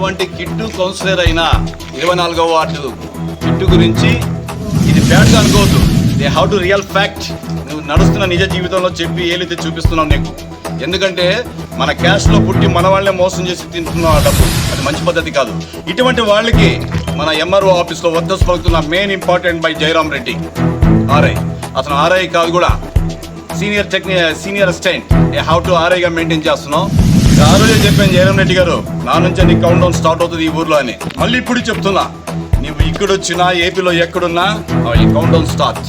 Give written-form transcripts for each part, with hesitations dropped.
ఇటువంటి kit councillor అయిన 24వ ward kit గురించి ఇది బ్యాడ్గా అనుకోవద్దు. They how to real fact. నువ్వు నడుస్తున్న నిజ జీవితంలో చెప్పి ఏలైతే చూపిస్తున్నావు నీకు. ఎందుకంటే మన క్యాష్లో పుట్టి మన వాళ్ళే మోసం చేసి తింటున్నావు ఆ డబ్బు. అది మంచి పద్ధతి కాదు. ఇటువంటి వాళ్ళకి మన ఎంఆర్ఓ ఆఫీస్లో వద్దసు పలుకుతున్న main important by Jayaram Reddy RI. అతను ఆర్ఐ కాదు కూడా సీనియర్ అసిస్టెంట్. హౌ టు ఆర్ఐగా మెయింటైన్ చేస్తున్నావు. ఆ రోజే చెప్పాను జయరాం రెడ్డి గారు, నా నుంచే నీ కౌంట్ డౌన్ స్టార్ట్ అవుతుంది ఈ ఊర్లో అని. మళ్ళీ ఇప్పుడు చెప్తున్నా, నువ్వు ఇక్కడొచ్చినా ఏపీలో ఎక్కడున్నా ఈ కౌంట్ డౌన్ స్టార్ట్.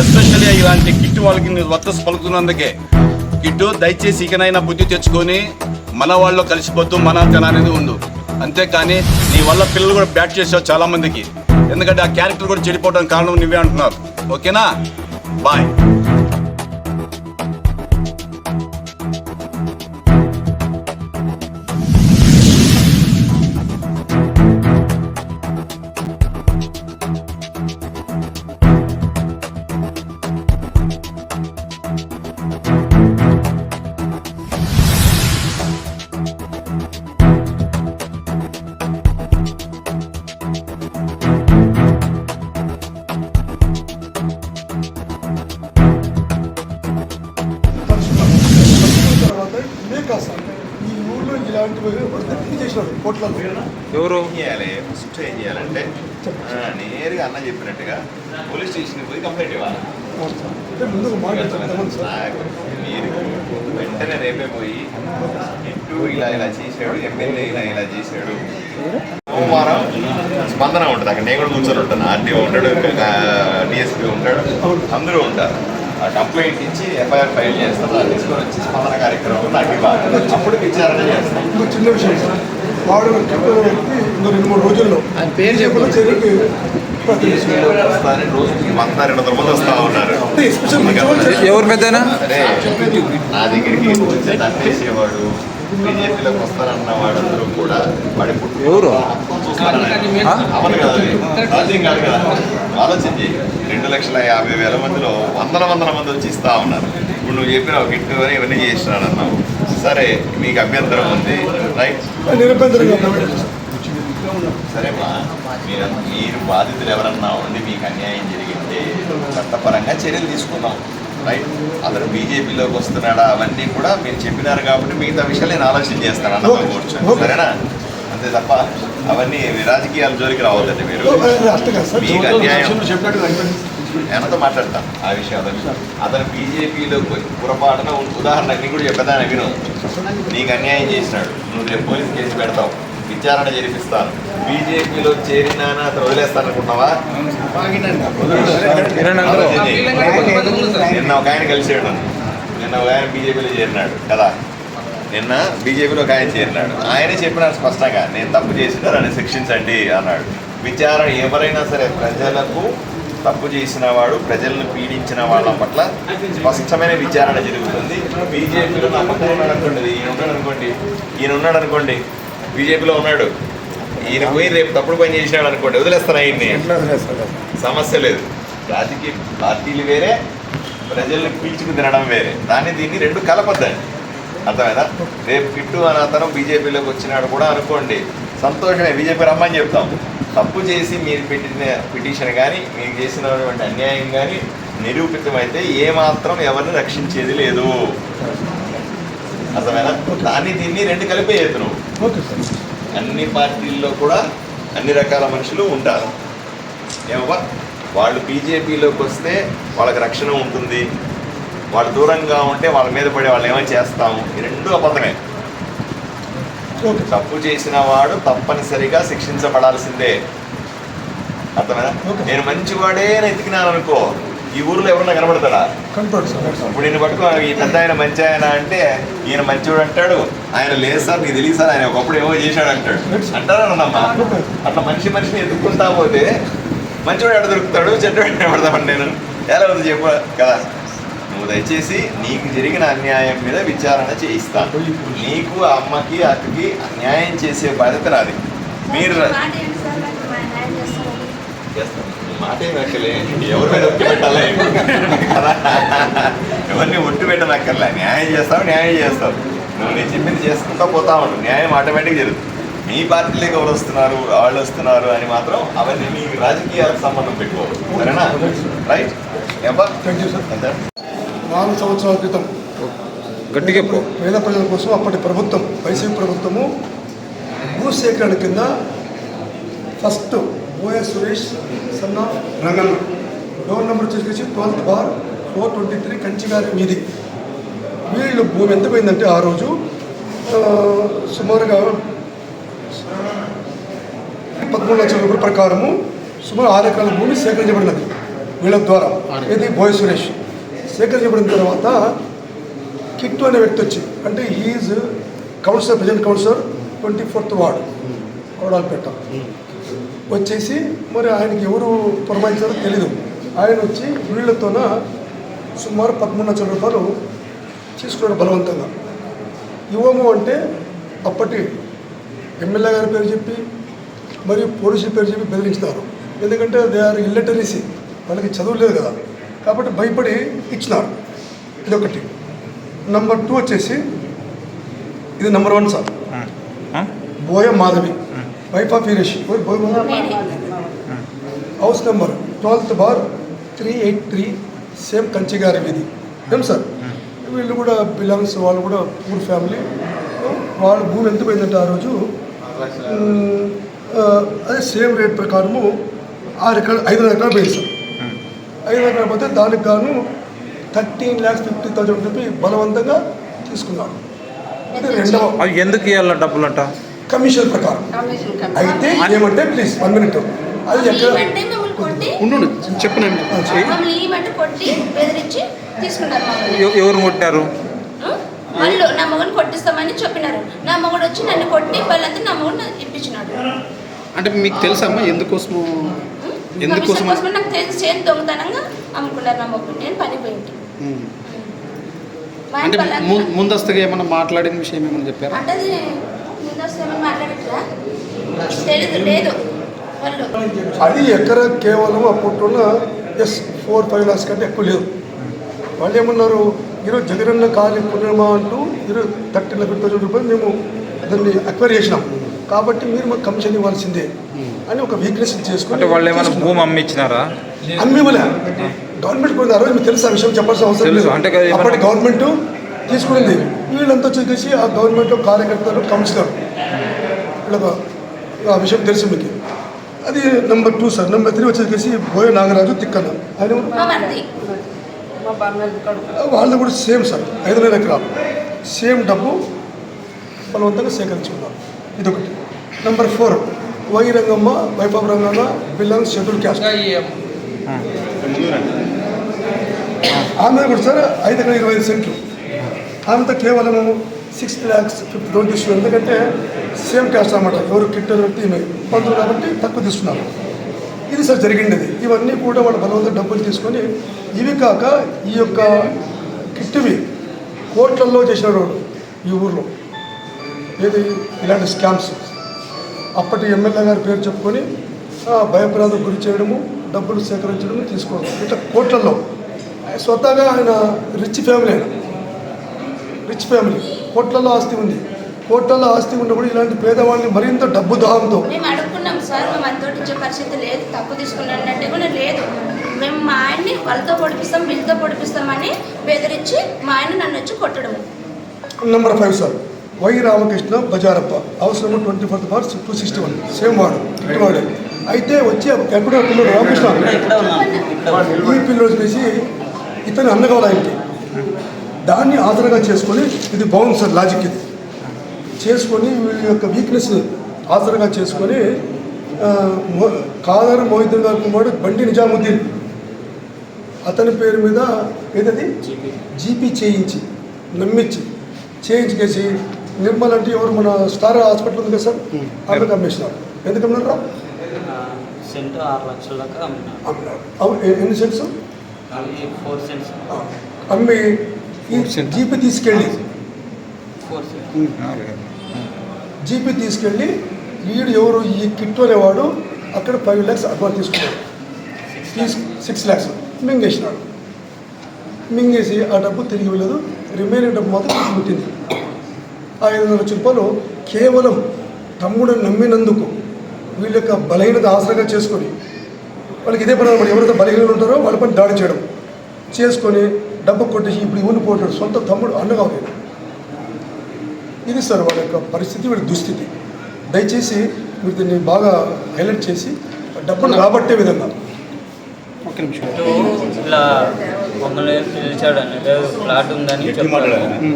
ఎస్పెషల్లీ ఇలాంటి కిట్టు వాళ్ళకి నువ్వు వద్దసు పలుకుతున్నందుకే. కిట్టు దయచేసి ఇకనైనా బుద్ధి తెచ్చుకొని మన వాళ్ళు కలిసిపోతూ మన జన అనేది ఉండు. అంతేకాని నీ వల్ల పిల్లలు కూడా బ్యాట్ చేసావు చాలా మందికి. ఎందుకంటే ఆ క్యారెక్టర్ కూడా చెడిపోవడానికి కారణం నువ్వే అంటున్నారు. ఓకేనా? బాయ్. ఈ ఊళ్ళో ఇలాంటివి చేసినారు కోట్లలో. ఎవరు చేయాలి? ఫస్ట్ ఏం చేయాలంటే నేరుగా అన్న చెప్పినట్టుగా పోలీస్ స్టేషన్కి పోయి కంప్లైంట్ ఇవ్వాలి. ముందు మీరు వెంటనే రేపే పోయి ఇటు ఇలా చేశాడు, ఎమ్మెల్యే ఇలా చేశాడు. సోమవారం స్పందన ఉంటుంది. అక్కడ నేను కూడా కూర్చొని ఉంటాను. ఆర్టీఓ ఉంటాడు, డిఎస్పీ ఉంటాడు, అందరూ ఉంటారు. ఆ కంప్లైంట్ ఇచ్చి ఎఫ్ఐఆర్ ఫైల్ చేస్తాం. దాన్ని తీసుకొని వచ్చి స్పందన కార్యక్రమం నాకు ఇవ్వాలి. అప్పుడు విచారణ చేస్తాం. చిన్న విషయం సార్, వాడు చెప్పిన వ్యక్తి ఇంకో 2-3 రోజుల్లో పేరు చెప్పిన వస్తారని రోజుకి 100-200 మంది వస్తూ ఉన్నారు. ఎవరు పెద్దనా? అదే నా దగ్గరికి చేసేవాడు, బీజేపీలోకి వస్తారన్న వాళ్ళందరూ కూడా వాడి ఎవరు అమలు కదా, రాజ్యం కాదు కదా. ఆలోచించి 2,50,000 మందిలో వందల మంది వచ్చి ఇస్తా ఉన్నారు. ఇప్పుడు నువ్వు చెప్పిన ఒక గిట్టు అని ఇవన్నీ చేసినాడు అన్నావు. సరే, మీకు అభ్యంతరం ఉంది, రైట్? సరేమ్మా, మీరు బాధితులు ఎవరన్నా ఉండి మీకు అన్యాయం జరిగితే చట్టపరంగా చర్యలు తీసుకుందాం, రైట్? అతను బీజేపీలోకి వస్తున్నాడా అవన్నీ కూడా మీరు చెప్పినారు కాబట్టి మిగతా విషయాలు నేను ఆలోచన చేస్తాను అన్న కూర్చొని, సరేనా? అంతే తప్ప అవన్నీ రాజకీయాల జోలికి రావద్దండి. మీరు మీకు అన్యాయం ఏమతో మాట్లాడతాను ఆ విషయాలు. అతను బీజేపీలోకి పొరపాటున ఉదాహరణకి కూడా చెప్పేదాన్ని విను. నీకు అన్యాయం చేసినాడు, నువ్వు రేపు పోలీస్ కేసు పెడతావు, విచారణ జరిపిస్తాను. బీజేపీలో చేరినాను అతను వదిలేస్తాను అనుకుంటున్నావా? నిన్న ఒక ఆయన కలిసాడు. నిన్న ఒక ఆయన బీజేపీలో చేరినాడు కదా. నిన్న బీజేపీలో ఒక ఆయన చేరినాడు. ఆయనే చెప్పినాడు స్పష్టంగా, నేను తప్పు చేసినా నన్ను శిక్షించండి అన్నాడు. విచారణ ఎవరైనా సరే ప్రజలకు తప్పు చేసిన వాడు, ప్రజలను పీడించిన వాళ్ళ పట్ల స్పష్టమైన విచారణ జరుగుతుంది. బీజేపీలో నా పక్కన ఉన్నాడు అనుకోండి, ఈయన ఉన్నాడు అనుకోండి, బీజేపీలో ఉన్నాడు, ఈయన పోయి రేపు తప్పుడు పని చేసినాడు అనుకోండి, వదిలేస్తాను ఆయన్ని, సమస్య లేదు. రాజకీయ పార్టీలు వేరే, ప్రజల్ని పీల్చుకు తినడం వేరే. దీన్ని రెండు కలపద్దండి, అర్థమైనా? రేపు కిట్టు అని అతను బీజేపీలోకి వచ్చినాడు కూడా అనుకోండి, సంతోషమే, బీజేపీ రమ్మని చెప్తాం. తప్పు చేసి మీరు పెట్టిన పిటిషన్ కానీ మీకు చేసినటువంటి అన్యాయం కానీ నిరూపితమైతే ఏమాత్రం ఎవరిని రక్షించేది లేదు, అర్థమైనా? దీన్ని రెండు కలిపేయద్దు నువ్వు. అన్ని పార్టీల్లో కూడా అన్ని రకాల మనుషులు ఉంటారు. ఏమబ్బా, వాళ్ళు బీజేపీలోకి వస్తే వాళ్ళకి రక్షణ ఉంటుంది, వాళ్ళు దూరంగా ఉంటే వాళ్ళ మీద పడే వాళ్ళు ఏమైనా చేస్తాము. ఈ రెండు అబద్ధమే. తప్పు చేసిన వాడు తప్పనిసరిగా శిక్షించబడాల్సిందే, అర్థమైనా? నేను మంచివాడే ఎతికినాను అనుకో, ఈ ఊర్లో ఎవరన్నా కనబడతాడా? ఇప్పుడు నేను పట్టుకో, ఈ పెద్ద ఆయన మంచి ఆయన అంటే ఈయన మంచివాడు అంటాడు, ఆయన లేదు సార్ నీకు తెలియదు సార్ ఆయన ఒకప్పుడు ఏమో చేశాడు అంటాడు, అంటారన్నమ్మా. అట్లా మనిషిని ఎత్తుకుంటా పోతే మంచివాడు ఎక్కడ దొరుకుతాడు, చెడ్డవాడు ఎక్కడ పడతామండి నేను ఎలా ఉంది చెప్పు కదా. నువ్వు దయచేసి నీకు జరిగిన అన్యాయం మీద విచారణ చేయిస్తాను. నీకు అమ్మకి అక్కకి న్యాయం చేసే బాధ్యత నాది. మీరు మాట ఏమక్కలే, ఎవరి మీద ఒట్టి పెట్టాలి కదా, ఎవరిని ఒట్టు పెట్టనక్కర్లే. న్యాయం చేస్తావు. నువ్వు నేను చెప్పింది చేసుకుంటా పోతా ఉంటావు, న్యాయం ఆటోమేటిక్గా జరుగుతుంది. మీ పార్టీలోకి ఎవరు వస్తున్నారు వాళ్ళు వస్తున్నారు అని మాత్రం అవన్నీ మీకు రాజకీయాలకు సంబంధం పెట్టుకోవచ్చు. సరేనా? రైట్ ఏబ్బా? Thank you sir. అంతే. 4 సంవత్సరాల క్రితం గట్టిగా పో. పేద ప్రజల కోసం అప్పటి ప్రభుత్వం వైసీపీ ప్రభుత్వము భూసేకరణ కింద first Boya Suresh son of Ranganna door number వచ్చేసి 12/423 కంచిగారి వీధి. వీళ్ళు భూమి ఎంత పోయిందంటే ఆ రోజు సుమారుగా 13 లక్షల రూపాయల ప్రకారము సుమారు 6 ఎకరాల భూమి సేకరించబడినది వీళ్ళ ద్వారా. ఇది బోయ సురేష్ సేకరించబడిన తర్వాత కిట్టు అనే వ్యక్తి వచ్చి, అంటే he is councillor, present councillor 24th ward Kodalapeta వచ్చేసి, మరి ఆయనకి ఎవరు పురమాయించారో తెలీదు. ఆయన వచ్చి వీళ్ళతోన సుమారు 13 లక్షల రూపాయలు తీసుకున్నాడు బలవంతంగా. ఇవ్వము అంటే అప్పటి ఎమ్మెల్యే గారి పేరు చెప్పి మరియు పోలీసుల పేరు చెప్పి బెదిరించినారు. ఎందుకంటే దే ఆర్ ఇల్లిటరసీ, వాళ్ళకి చదువు లేదు కదా, కాబట్టి భయపడి ఇచ్చినారు. ఇదొకటి. నెంబర్ 2 వచ్చేసి ఇది number 1 sir, Boya Madhavi wife of Veeresh. House number 12/383 same Kanchigari వీధి. ఏం సార్, వీళ్ళు కూడా బిలాంగ్స్, వాళ్ళు కూడా పూర్ ఫ్యామిలీ. వాళ్ళ భూమి ఎంత పోయిందంటే ఆ రోజు అదే సేమ్ రేట్ ప్రకారము 5 ఎకరాలు పోయింది సార్. 5 ఎకరాలు పోతే దానికి గాను 13,50,000 రూపీ బలవంతంగా తీసుకున్నాడు. ఇది రెండవ. అవి ఎందుకు ఇవ్వాలి డబ్బులు అంట? కమిషన్ ప్రకారం. అయితే ఏమంటే ప్లీజ్ 1 minute, అది ఎక్కడ ఉండు చెప్పనండి. ఎవరు కొట్టారు? వాళ్ళు నా మగని కొట్టిస్తామని చెప్పినారు. నా మగడు వచ్చి నన్ను కొట్టి వాళ్ళంతా నా మగడు ఇప్పించినాడు. అంటే మీకు తెలుసమ్మా ఎందుకోసము? నాకు తెలిసి చేతి దొంగతనంగా అమ్ముకున్నారు నా మగడు. నేను పనిపోయింది. అంటే ముందస్తుగా ఏమన్నా మాట్లాడిన విషయం ఏమన్నా చెప్పారా? అంటే ముందస్తు ఏమన్నా మాట్లాడట్లా తెలీదు, లేదు వాళ్ళు. అది ఎక్కడ కేవలం అప్పట్లో 4-5 lakhs కంటే ఎక్కువ లేదు. వాళ్ళు ఏమన్నారు, ఈరోజు జగనన్న కాలనీ పునర్మా అంటూ 13,50,000 రూపాయలు మేము దాన్ని అక్వైర్ చేసినాం, కాబట్టి మీరు మాకు కమిషన్ ఇవ్వాల్సిందే అని ఒక వీక్నెస్ చేసుకుని. వాళ్ళు ఏమైనా భూమి అమ్మిచ్చినారా? అమ్మివ్వలే, గవర్నమెంట్ కూడా. ఆ రోజు మీకు తెలుసు ఆ విషయం, చెప్పాల్సిన అవసరం లేదు. అప్పటి గవర్నమెంట్ తీసుకునింది. వీళ్ళంతా వచ్చేసి ఆ గవర్నమెంట్ కార్యకర్తలు, కౌన్సిలర్, వీళ్ళకు ఆ విషయం తెలుసు మీకు. అది నెంబర్ 2 సార్. నెంబర్ 3 వచ్చేసి బోయ నాగరాజు తిక్కన్న, ఆయన వాళ్ళు కూడా సేమ్ సార్, 5,000 ఎకరాలు సేమ్ డబ్బు బలవంతంగా సేకరించుకున్నారు. ఇదొకటి. Number 4 Y Rangamma wife of Rangamma belongs scheduled caste. ఆమె కూడా సార్ 5 ఎకరాల 25 సెంట్లు. ఆమెతో కేవలము 6,50,000 తీసుకున్నారు. ఎందుకంటే సేమ్ క్యాస్ట్ అన్నమాట, ఎవరు కిట్టర్ వ్యక్తి పంతులు కాబట్టి తక్కువ తీసుకున్నారు. ఇది సార్ జరిగింది. ఇవన్నీ కూడా వాళ్ళు బలవంతంగా డబ్బులు తీసుకొని, ఇవి కాక ఈ యొక్క కిట్టువి కోట్లల్లో చేసినారు వాడు ఈ ఊర్లో. ఏది ఇలాంటి స్కామ్స్ అప్పటి ఎమ్మెల్యే గారి పేరు చెప్పుకొని భయప్రాంతం గురి చేయడము, డబ్బులు సేకరించడము, తీసుకోవడం, ఇట్లా కోట్లల్లో. స్వతహాగా ఆయన రిచ్ ఫ్యామిలీ, రిచ్ ఫ్యామిలీ, కోట్లలో ఆస్తి ఉంది. కోట్లలో ఆస్తి ఉన్న కూడా ఇలాంటి పేదవాళ్ళని మరింత డబ్బు దాహంతో మేము అడుగుకున్నాం సార్. మేము అంతటి ఇచ్చే పరిస్థితి లేదు, తక్కువ తీసుకున్నట్టే కూడా లేదు. మేము మా ఆయన్ని వాళ్ళతో పొడిపిస్తాం, వీళ్ళతో పొడిపిస్తామని బెదిరించి మా ఆయన నన్ను వచ్చి కొట్టడం. Number 5 sir Y Ramakrishna Bazarappa, house number 24/261 same వాడు, ఇటువాడే. అయితే వచ్చి ఎక్కడో పిల్లడు రామకృష్ణ, ఈ పిల్లడు వచ్చేసి ఇతను అన్న కావాలి ఆయనకి. దాన్ని ఆధారంగా చేసుకొని, ఇది బాగుంది సార్ లాజిక్, ఇది చేసుకొని వీళ్ళ యొక్క వీక్నెస్ ఆధారంగా చేసుకొని కాదర్ మొహిద్దీన్ గారి కుమారుడు బండి నిజాముద్దీన్, అతని పేరు మీద ఏదది జీపీ చేయించి నమ్మించి చేయించేసి, నిర్మల్ అంటే ఎవరు మన స్టార్ హాస్పిటల్ ఉంది కదా సార్, ఆమెకు అమ్మేసినారు. ఎందుకు అమ్మినారా? సెంట్ 6 లక్షల దాకా అమ్మినారు. ఎన్ని సెంట్స్? 4 సెంట్స్ అమ్మి ఈ జీపీ తీసుకెళ్ళి వీడు ఎవరు ఈ కిట్టు అనేవాడు అక్కడ 5 lakhs అడ్వాన్స్ తీసుకున్నాడు. 6 lakhs మింగేసినాడు. మింగేసి ఆ డబ్బు తిరిగి వెళ్ళదు, రిమైనింగ్ డబ్బు మాత్రం పుట్టింది. ఆ 5,00,000 రూపాయలు కేవలం తమ్ముడు నమ్మినందుకు వీళ్ళ యొక్క బలహీనత ఆసరాగా చేసుకొని వాళ్ళకి ఇదే పని అనమాట. ఎవరైతే బలహీనలు ఉంటారో వాళ్ళపై దాడి చేయడం చేసుకొని డబ్బు కొట్టేసి ఇప్పుడు ఊరిని పోతాడు. సొంత తమ్ముడు అన్నగా లేదు. ఇది సార్ వాళ్ళ యొక్క పరిస్థితి, వీళ్ళ దుస్థితి. దయచేసి మీరు దీన్ని బాగా హైలైట్ చేసి డబ్బును రాబట్టే విధంగా. ఒక్క నిమిషం. ఇట్లా మమ్మల్ని పిలిచాడని ఫ్లాట్ ఉందని చెప్పాము.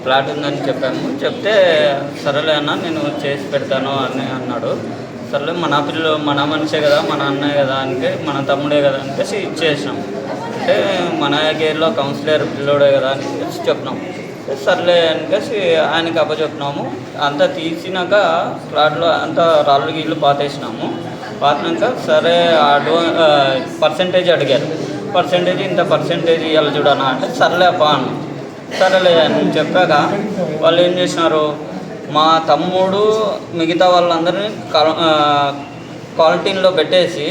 ఫ్లాట్ ఉందని చెప్పాము. చెప్తే సరేలే అన్న నేను చేసి పెడతాను అని అన్నాడు. సరేలే మన మనిషే కదా, మన అన్నయ్య కదా అంటే, మన తమ్ముడే కదా అనిపేసి ఇచ్చేసినాం. అంటే మన గేర్లో కౌన్సిలర్ పిల్లోడే కదా అని చెప్పినాం. సర్లే అనికేసి ఆయనకి అప్పచెప్పినాము. అంతా తీసినాక ఫ్లాట్లో అంతా రాళ్ళు గీళ్ళు పాతేసినాము. పాతినాక సరే పర్సంటేజ్ అడిగారు. ఇంత పర్సంటేజ్ ఇవ్వాలి చూడనా అంటే సర్లే అప్ప అన్న. సరేలే అని చెప్పాక వాళ్ళు ఏం చేసినారు, మా తమ్ముడు మిగతా వాళ్ళందరినీ క్వాలిటీలో పెట్టేసి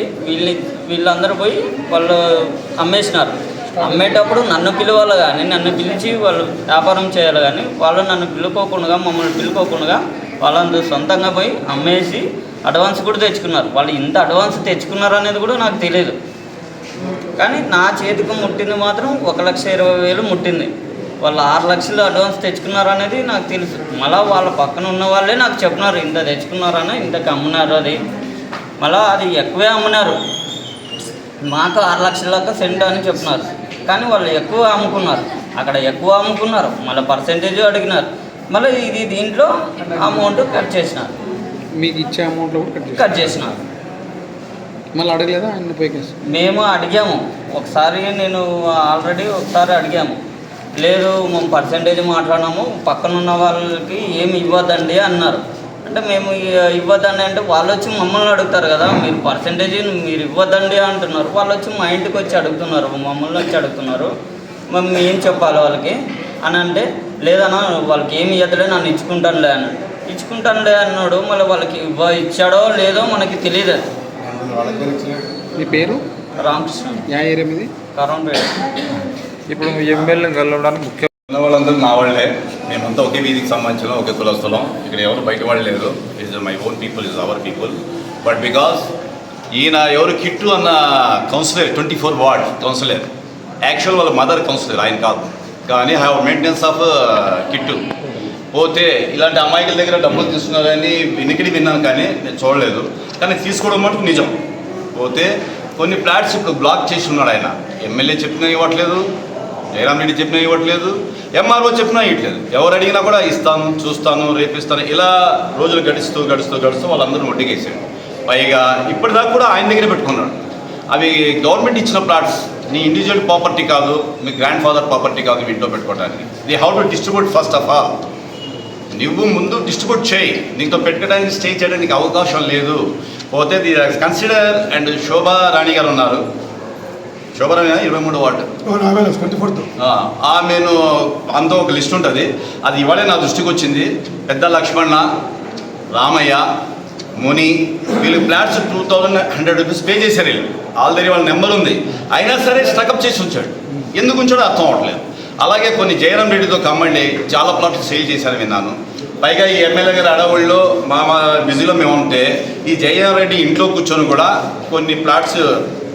వీళ్ళందరూ పోయి వాళ్ళు అమ్మేసినారు. అమ్మేటప్పుడు నన్ను పిలవాలి కానీ, నన్ను పిలిచి వాళ్ళు వ్యాపారం చేయాలి కానీ, వాళ్ళు నన్ను మమ్మల్ని పిలుకోకుండా వాళ్ళందరూ సొంతంగా పోయి అమ్మేసి అడ్వాన్స్ కూడా తెచ్చుకున్నారు. వాళ్ళు ఇంత అడ్వాన్స్ తెచ్చుకున్నారు అనేది కూడా నాకు తెలియదు. కానీ నా చేతికి ముట్టింది మాత్రం 1,20,000 ముట్టింది. వాళ్ళు 6 లక్షలు అడ్వాన్స్ తెచ్చుకున్నారు అనేది నాకు తెలుసు. మళ్ళీ వాళ్ళ పక్కన ఉన్న వాళ్ళే నాకు చెప్పినారు, ఇంత తెచ్చుకున్నారని, ఇంతకు అమ్మున్నారు. అది మళ్ళీ అది ఎక్కువే అమ్మినారు. మాకు 6 లక్షల సెంట్ అని చెప్పినారు. కానీ వాళ్ళు ఎక్కువ అమ్ముకున్నారు. మళ్ళీ పర్సంటేజ్ అడిగినారు. మళ్ళీ దీంట్లో అమౌంట్ కట్ చేసినారు. మీకు ఇచ్చే అమౌంట్లో కూడా కట్ చేసినారు. మళ్ళీ అడగలేదా ఆయన పోయి కేసు? మేము అడిగాము ఒకసారి, నేను ఆల్రెడీ ఒకసారి అడిగాము. లేదు మేము పర్సంటేజ్ మాట్లాడినాము, పక్కనున్న వాళ్ళకి ఏమి ఇవ్వద్దండి అన్నారు. అంటే మేము ఇవ్వద్దండి అంటే వాళ్ళు వచ్చి మమ్మల్ని అడుగుతారు కదా, మీరు పర్సంటేజ్ మీరు ఇవ్వద్దండి అంటున్నారు. వాళ్ళు వచ్చి మా ఇంటికి వచ్చి అడుగుతున్నారు, మమ్మల్ని వచ్చి అడుగుతున్నారు. మేము ఏం చెప్పాలి వాళ్ళకి అని అంటే, లేదన్నా వాళ్ళకి ఏమి ఇవ్వదులే, నన్ను ఇచ్చుకుంటానులే అన్నాడు. మళ్ళీ వాళ్ళకి ఇచ్చాడో లేదో మనకి తెలియదు. మీ పేరు? రామకృష్ణ. యా ఏరియా మీది? కరోన్పేట. ఇప్పుడు ఎమ్మెల్యేని కలవడానికి ముఖ్య ఉన్న వాళ్ళందరూ నా వాళ్ళే. మేమంతా ఒకే వీధికి సంబంధించిన ఒకే కులస్థలం. ఇక్కడ ఎవరు బయట వాళ్ళు లేరు. Is my own people, is our people. But because ఈయన ఎవరు కిట్టు అన్న కౌన్సిలర్, 24 వార్డ్ కౌన్సిలర్, యాక్చువల్ వాళ్ళ మదర్ కౌన్సిలర్, ఆయన కాదు. కానీ హ్యావ్ మెయింటెనెన్స్ ఆఫ్ కిట్టు. పోతే ఇలాంటి అమ్మాయిల దగ్గర డబ్బులు తీసుకున్నారని విన్నాను కానీ నేను చూడలేదు. కానీ తీసుకోవడం మటుకు నిజం. పోతే కొన్ని ఫ్లాట్స్ ఇప్పుడు బ్లాక్ చేసి ఉన్నాడు ఆయన. ఎమ్మెల్యే చెప్పినా ఇవ్వట్లేదు, జయరామ్ రెడ్డి చెప్పినా ఇవ్వట్లేదు, ఎంఆర్ఓ చెప్పినా ఇవ్వట్లేదు. ఎవరు అడిగినా కూడా ఇస్తాను, చూస్తాను, రేపిస్తాను, ఇలా రోజులు గడుస్తూ వాళ్ళందరూ ఒడ్డిగేసాడు. పైగా ఇప్పటిదాకా కూడా ఆయన దగ్గర పెట్టుకున్నాడు. అవి గవర్నమెంట్ ఇచ్చిన ప్లాట్స్, నీ ఇండివిజువల్ ప్రాపర్టీ కాదు, మీ గ్రాండ్ ఫాదర్ ప్రాపర్టీ కాదు మీ ఇంట్లో పెట్టుకోవడానికి. The how to distribute first of all. నువ్వు ముందు డిస్ట్రిబ్యూట్ చేయి, నీతో పెట్టుకోవడానికి స్టే చేయడానికి అవకాశం లేదు. పోతే ది కన్సిడర్ అండ్ శోభా రాణి గారు ఉన్నారు. Shobha Rani 23 ward, 24th. ఆమెను అంతా ఒక లిస్ట్ ఉంటుంది. అది ఇవాళే నా దృష్టికి వచ్చింది. పెద్ద లక్ష్మణ, రామయ్య, ముని, వీళ్ళు ఫ్లాట్స్ 2,100 రూపీస్ పే చేశారు. వీళ్ళు ఆల్రెడీ వాళ్ళ నెంబర్ ఉంది. అయినా సరే స్ట్రకప్ చేసి ఉంచాడు. ఎందుకు ఉంచాడో అర్థం అవ్వట్లేదు. అలాగే కొన్ని జయరామ్ రెడ్డితో కమ్మండి చాలా ప్లాట్లు సేల్ చేశారని విన్నాను. పైగా ఈ ఎమ్మెల్యే గారి అడవుల్లో మా బిజీలో మేము ఉంటే ఈ జయరామ్ రెడ్డి ఇంట్లో కూర్చొని కూడా కొన్ని ప్లాట్స్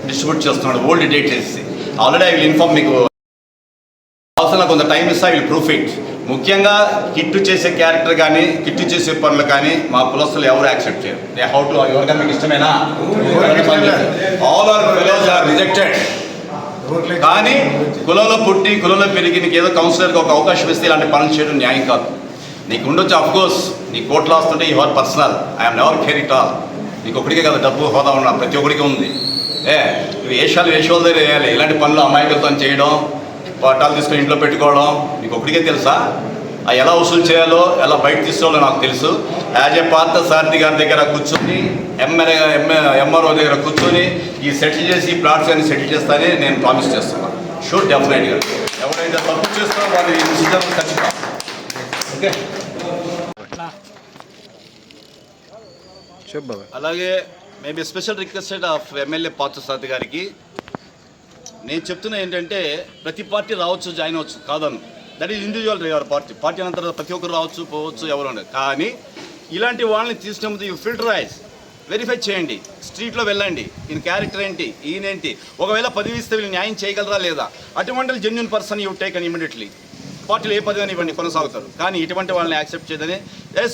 డిస్ట్రిబ్యూట్ చేస్తున్నాడు ఓల్డ్ డేట్ చేసి. ఆల్రెడీ ఐ విల్ ఇన్ఫార్మ్, మీకు అవసరం కొంత టైం ఇస్తా, ఐ విల్ ప్రూఫ్ ఇట్. ముఖ్యంగా కిట్టు చేసే క్యారెక్టర్ కానీ, కిట్టు చేసే పనులు కానీ మా కులస్తులు ఎవరు యాక్సెప్ట్ చేయరు. దే హౌ టు, ఎవరికైనా మీకు ఇష్టమేనా? All our fellows are rejected. కానీ కులంలో పుట్టి కులంలో పెరిగి నీకు ఏదో కౌన్సిలర్కి ఒక అవకాశం ఇస్తే ఇలాంటి పనులు చేయడం న్యాయం కాదు. నీకు ఉండొచ్చు, అఫ్కోర్స్ నీ కోర్టులో వస్తుంటే your personal, I'm never care it all. నీకు ఒకటికే కదా డబ్బు హోదా ఉన్న ప్రతి ఒక్కరికి ఉంది. వేషాల దగ్గర వేయాలి. ఇలాంటి పనులు అమాయకులతో చేయడం, పట్టాలు తీసుకొని ఇంట్లో పెట్టుకోవడం నీకు ఒకటికే తెలుసా? ఎలా వసూలు చేయాలో, ఎలా బయట తీసుకోవాలో నాకు తెలుసు. యాజ్ ఏ పార్థ సారథి గారి దగ్గర కూర్చొని, ఎంఆర్ఓ దగ్గర కూర్చొని ఈ సెటిల్ చేసి ఈ ప్లాట్స్ అన్ని సెటిల్ చేస్తానని నేను ప్రామిస్ చేస్తున్నాను. షూర్, డెఫినెట్గా. ఎవరైతే తప్పు చేస్తారో వాళ్ళు ఈ విషయాలు ఖచ్చితంగా. ఓకే, అలాగే maybe special requested of MLA Partha Sarathi గారికి నేను చెప్తున్నా ఏంటంటే, ప్రతి పార్టీ రావచ్చు, జాయిన్ అవ్వచ్చు, కాదను. That is individual your party. Party అయిన తర్వాత ప్రతి ఒక్కరు రావచ్చు, పోవచ్చు, ఎవరు ఉండదు. కానీ ఇలాంటి వాళ్ళని తీసిన ముందు యూ ఫిల్టరైజ్, వెరిఫై చేయండి, స్ట్రీట్లో వెళ్ళండి, ఈయన క్యారెక్టర్ ఏంటి, ఈయనేంటి, ఒకవేళ పదవి ఇస్తే వీళ్ళు న్యాయం చేయగలరా లేదా. అటువంటి జెన్యున్ పర్సన్ యూ టేక్ అని ఇమీడియట్లీ. పార్టీలు ఏ పదవి అని ఇవ్వండి, కొనసాగుతారు. కానీ ఇటువంటి వాళ్ళని యాక్సెప్ట్ చేయదని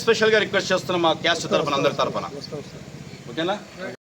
స్పెషల్గా రిక్వెస్ట్ చేస్తున్నాం మా క్యాస్ట్ తరఫున, అందరి తరఫున. ఓకేనా?